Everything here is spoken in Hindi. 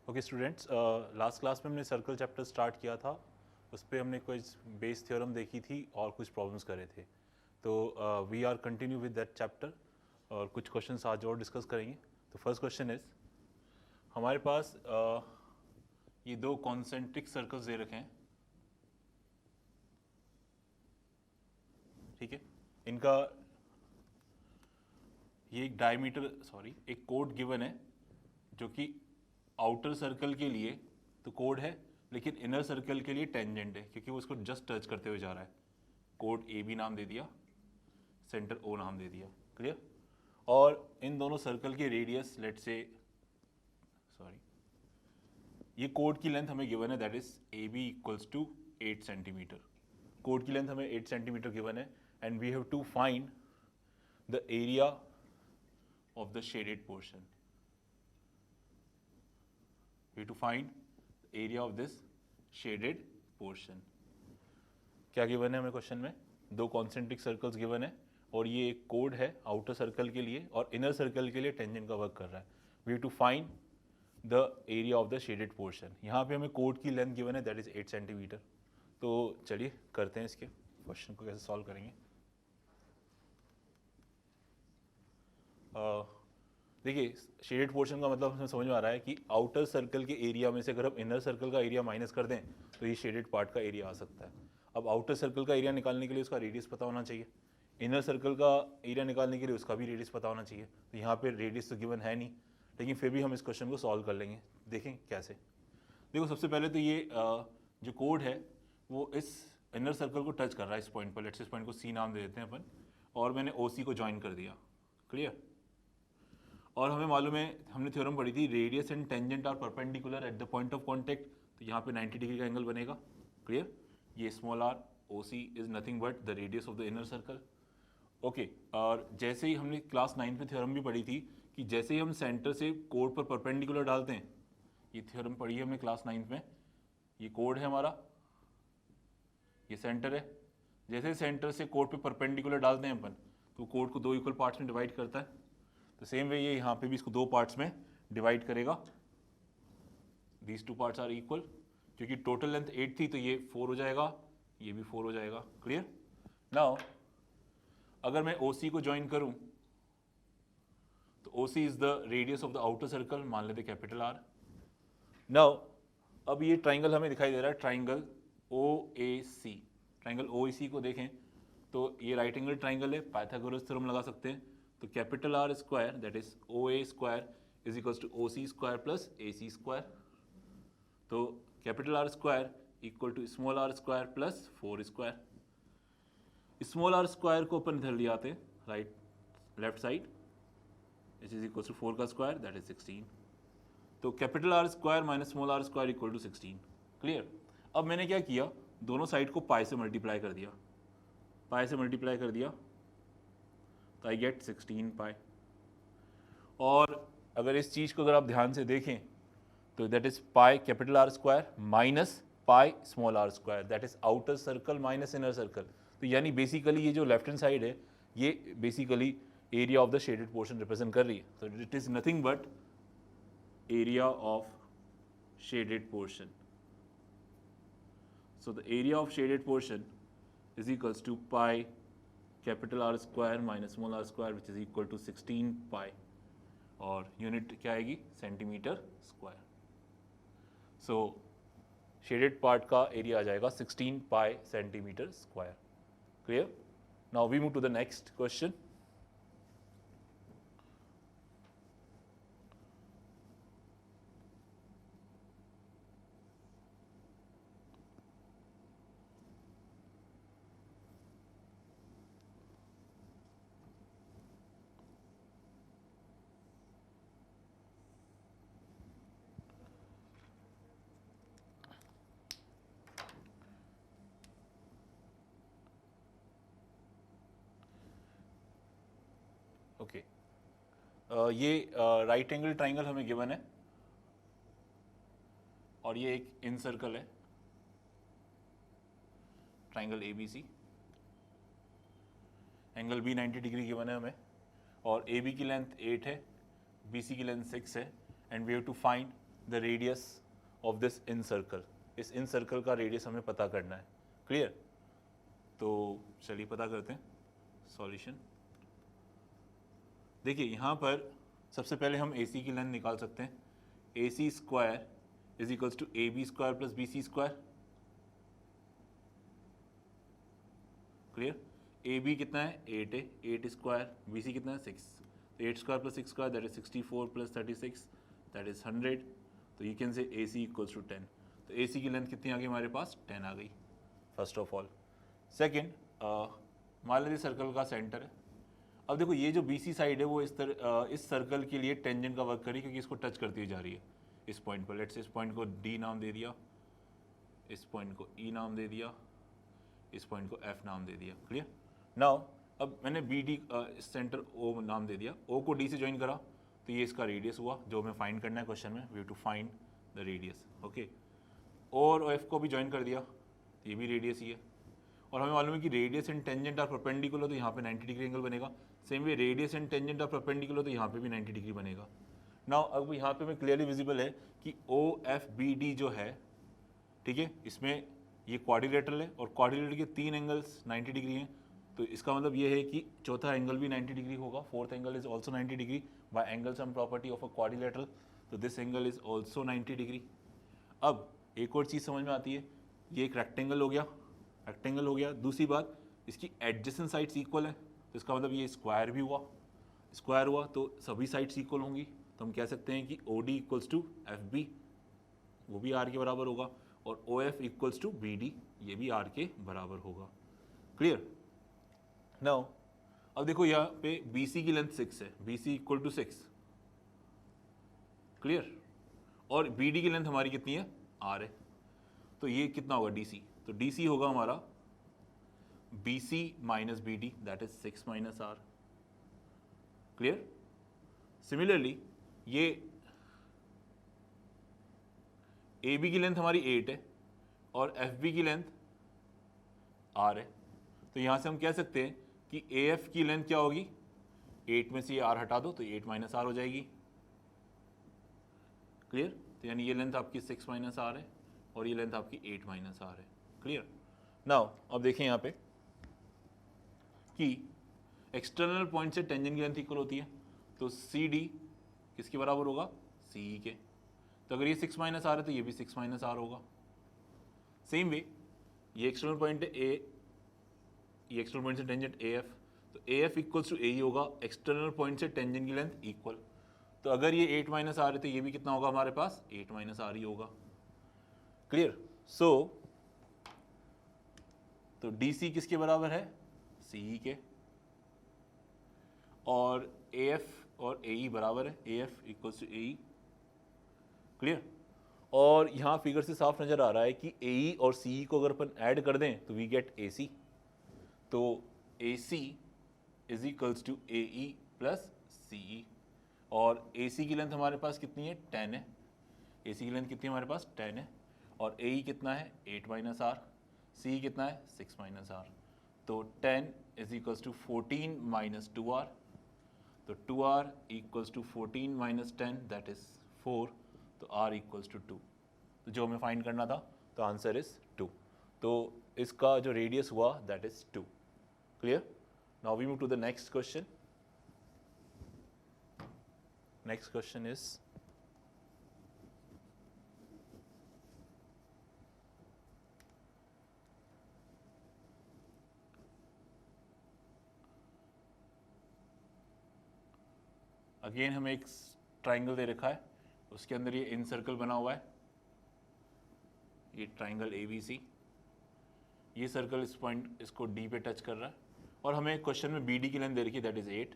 ओके स्टूडेंट्स, लास्ट क्लास में हमने सर्कल चैप्टर स्टार्ट किया था। उस पर हमने कुछ बेस थ्योरम देखी थी और कुछ प्रॉब्लम्स करे थे। तो we are continue with that chapter और कुछ क्वेश्चंस आज और डिस्कस करेंगे। तो फर्स्ट क्वेश्चन इज, हमारे पास ये दो कॉन्सेंट्रिक सर्कल्स दे रखे हैं, ठीक है। इनका ये एक डायमीटर एक कोड गिवन है जो कि आउटर सर्कल के लिए तो कोड है, लेकिन इनर सर्कल के लिए टेंजेंट है क्योंकि वो उसको जस्ट टच करते हुए जा रहा है। कोड ए बी नाम दे दिया, सेंटर ओ नाम दे दिया, क्लियर। और इन दोनों सर्कल के रेडियस लेट से ये कोड की लेंथ हमें गिवन है, that is A B equals to 8 centimetre. कोड की लेंथ हमें 8 सेंटीमीटर गिवन है and we have to find the area of the shaded portion. We to find the area of this shaded portion। क्या गिवन है हमें क्वेश्चन में? दो कॉन्सेंट्रिक सर्कल्स गिवन है और ये एक कोड है आउटर सर्कल के लिए और इनर सर्कल के लिए टेंजेंट का वर्क कर रहा है। We to find the area of the shaded portion. यहाँ पे हमें कोड की लेंथ गिवन है, दैट इज 8 सेंटीमीटर। तो चलिए करते हैं इसके क्वेश्चन को कैसे सॉल्व करेंगे। देखिए, शेडेड पोर्शन का मतलब हमें समझ में आ रहा है कि आउटर सर्कल के एरिया में से अगर हम इनर सर्कल का एरिया माइनस कर दें तो ये शेडेड पार्ट का एरिया आ सकता है। अब आउटर सर्कल का एरिया निकालने के लिए उसका रेडियस पता होना चाहिए, इनर सर्कल का एरिया निकालने के लिए उसका भी रेडियस पता होना चाहिए। तो यहाँ पे रेडियस तो गिवन है नहीं, लेकिन फिर भी हम इस क्वेश्चन को सॉल्व कर लेंगे। देखें कैसे। देखो, सबसे पहले तो ये जो कोड है वो इस इनर सर्कल को टच कर रहा है इस पॉइंट पर। लेट्स इस पॉइंट को सी नाम दे देते हैं अपन, और मैंने ओ सी को ज्वाइन कर दिया, क्लियर। और हमें मालूम है, हमने थ्योरम पढ़ी थी, radius and tangent are perpendicular at the point of contact. तो यहाँ पे 90 डिग्री का एंगल बनेगा, क्लियर। ये small r O C is nothing but the radius of the inner circle, okay. और जैसे ही हमने क्लास 9 में थ्योरम भी पढ़ी थी कि जैसे ही हम सेंटर से कोड पर परपेंडिकुलर डालते हैं, ये थ्योरम पढ़ी है हमने क्लास 9 में। ये कोड है हमारा, ये सेंटर है। जैसे सेंटर से कोड पे परपेंडिकुलर डालते हैं अपन, तो कोड को दो इक्वल पार्ट्स में डिवाइड करता है। तो सेम वे ये यहाँ पे भी इसको दो पार्ट्स में डिवाइड करेगा। These two parts are equal, क्योंकि टोटल लेंथ 8 थी तो ये 4 हो जाएगा, ये भी 4 हो जाएगा, क्लियर। नाउ अगर मैं OC को ज्वाइन करूं तो OC is the radius of the outer circle, मान लेते कैपिटल R। नाउ अब ये ट्राइंगल हमें दिखाई दे रहा है, ट्राइंगल OAC। ट्राइंगल OAC को देखें तो ये राइट एंगल ट्राइंगल है, पाइथागोरस थ्योरम लगा सकते हैं। तो capital R square that is OA square is equals to OC square plus AC square. तो capital R square equal to small r square plus 4 square. Small r square को अपन इधर ले आते हैं right left side, it is equals to 4 का स्क्वायर दैट इज 16। तो capital R square minus small r square equal to 16, clear. अब मैंने क्या किया, दोनों साइड को पाई से मल्टीप्लाई कर दिया, पाई से मल्टीप्लाई कर दिया तो आई गेट 16 पाई। और अगर इस चीज़ को अगर आप ध्यान से देखें तो that is pi capital R square minus pi small r square, that is outer circle minus inner circle. तो यानी बेसिकली ये जो लेफ्ट हैंड साइड है ये basically area of the shaded portion represent कर रही है। तो it is nothing but area of shaded portion. So the area of shaded portion is equals to pi capital R square minus small r square which is equal to 16 pi, और यूनिट क्या आएगी, centimetre square. So shaded part का एरिया आ जाएगा 16 pi centimetre square, clear. Now we move to the next question. Okay, ये राइट एंगल ट्राइंगल हमें गिवन है और ये एक इन सर्कल है, triangle ABC। Angle B 90 degree given है हमें और AB की लेंथ 8 है, BC की लेंथ 6 है, and we have to find the radius of this incircle, इस इन सर्कल का रेडियस हमें पता करना है। क्लियर? तो चलिए पता करते हैं सॉल्यूशन। देखिए यहाँ पर सबसे पहले हम AC की लेंथ निकाल सकते हैं। AC square is equals to AB square plus BC square. Clear? AB कितना है 8 है, 8 स्क्वायर, BC कितना है 6, तो 8 square plus 6 square that is 64 plus 36 that is 100। तो you can say AC equals to 10। तो AC की लेंथ कितनी आ गई हमारे पास 10 आ गई फर्स्ट ऑफ ऑल। सेकेंड, मान लीजिए सर्कल का सेंटर है। अब देखो ये जो BC साइड है वो इस सर्कल के लिए टेंजेंट का वर्क करी क्योंकि इसको टच करती हुई जा रही है इस पॉइंट पर। लेट्स इस पॉइंट को D नाम दे दिया, इस पॉइंट को E नाम दे दिया, इस पॉइंट को F नाम दे दिया। क्लियर? नाउ अब मैंने BD इस सेंटर O नाम दे दिया, O को D से ज्वाइन करा तो ये इसका रेडियस हुआ जो हमें फाइंड करना है क्वेश्चन में। We have to find the radius. Okay, और F को भी ज्वाइन कर दिया, ये भी रेडियस ही है। और हमें मालूम है कि radius and tangent are perpendicular, तो यहाँ पे 90 डिग्री एंगल बनेगा। Same way radius and tangent are perpendicular, तो यहाँ पे भी 90 डिग्री बनेगा। नाउ अब यहाँ पे हमें क्लियरली विजिबल है कि OFBD जो है, ठीक है, इसमें ये क्वाड्रिलेटरल है और क्वाड्रिलेटरल के 3 एंगल्स 90 डिग्री हैं। तो इसका मतलब ये है कि चौथा एंगल भी 90 डिग्री होगा, fourth angle is also 90 degree by angle sum property of a quadrilateral. तो this angle is also 90 degree. अब एक और चीज़ समझ में आती है, ये एक रेक्टेंगल हो गया, रेक्टेंगल हो गया। दूसरी बात, इसकी एडजेसेंट साइड्स इक्वल है, तो इसका मतलब ये स्क्वायर भी हुआ, स्क्वायर हुआ तो सभी साइड्स इक्वल होंगी। तो हम कह सकते हैं कि OD इक्वल्स टू FB, वो भी R के बराबर होगा, और OF इक्वल्स टू BD, ये भी R के बराबर होगा। क्लियर? नाउ अब देखो यहाँ पे BC की लेंथ 6 है, BC इक्वल टू 6। क्लियर? और BD की लेंथ हमारी कितनी है R है, तो ये कितना होगा DC, तो DC होगा हमारा BC minus BD that is 6 minus R। Clear? Similarly ये AB की लेंथ हमारी 8 है और FB की लेंथ R है, तो यहां से हम कह सकते हैं कि AF की लेंथ क्या होगी, 8 में से ये R हटा दो तो 8 माइनस R हो जाएगी। क्लियर? तो यानी ये लेंथ आपकी 6 माइनस R है और ये लेंथ आपकी 8 माइनस R है। क्लियर? नाउ अब देखें यहाँ पे कि एक्सटर्नल पॉइंट से टेंजेंट की लेंथ इक्वल होती है, तो CD किसके बराबर होगा, CE के। तो अगर ये 6 माइनस R है तो ये भी 6 माइनस R होगा। सेम वे ये एक्सटर्नल पॉइंट है A, ये एक्सटर्नल पॉइंट से टेंजेंट AF, तो AF इक्वल्स टू AE होगा, एक्सटर्नल पॉइंट से टेंजेंट की लेंथ इक्वल। तो अगर ये 8 माइनस R है तो ये भी कितना होगा हमारे पास, 8 माइनस R ही होगा। क्लियर? सो तो DC किसके बराबर है, CE के, और AF और AE बराबर है, AF equals to AE। Clear? और यहाँ फिगर से साफ नजर आ रहा है कि AE और CE को अगर अपन ऐड कर दें तो वी गेट AC। तो AC is equals to AE plus CE, और AC की लेंथ हमारे पास कितनी है 10 है, AC की लेंथ कितनी है हमारे पास 10 है, और AE कितना है 8 माइनस R, CE कितना है 6 माइनस R। तो 10 is equals to 14 minus 2R, तो 2R equals to 14 minus 10 that is 4, तो R इक्वल्स टू 2। तो जो हमें फाइंड करना था तो आंसर इज 2। तो इसका जो रेडियस हुआ that is 2। Clear? Now we move to the next question. Next question is again हमें एक ट्राइंगल दे रखा है, उसके अंदर ये इन सर्कल बना हुआ है, ये ट्राइंगल ABC, ये सर्कल इस पॉइंट इसको D पे टच कर रहा है, और हमें क्वेश्चन में BD की लेंथ दे रखी है दैट इज 8,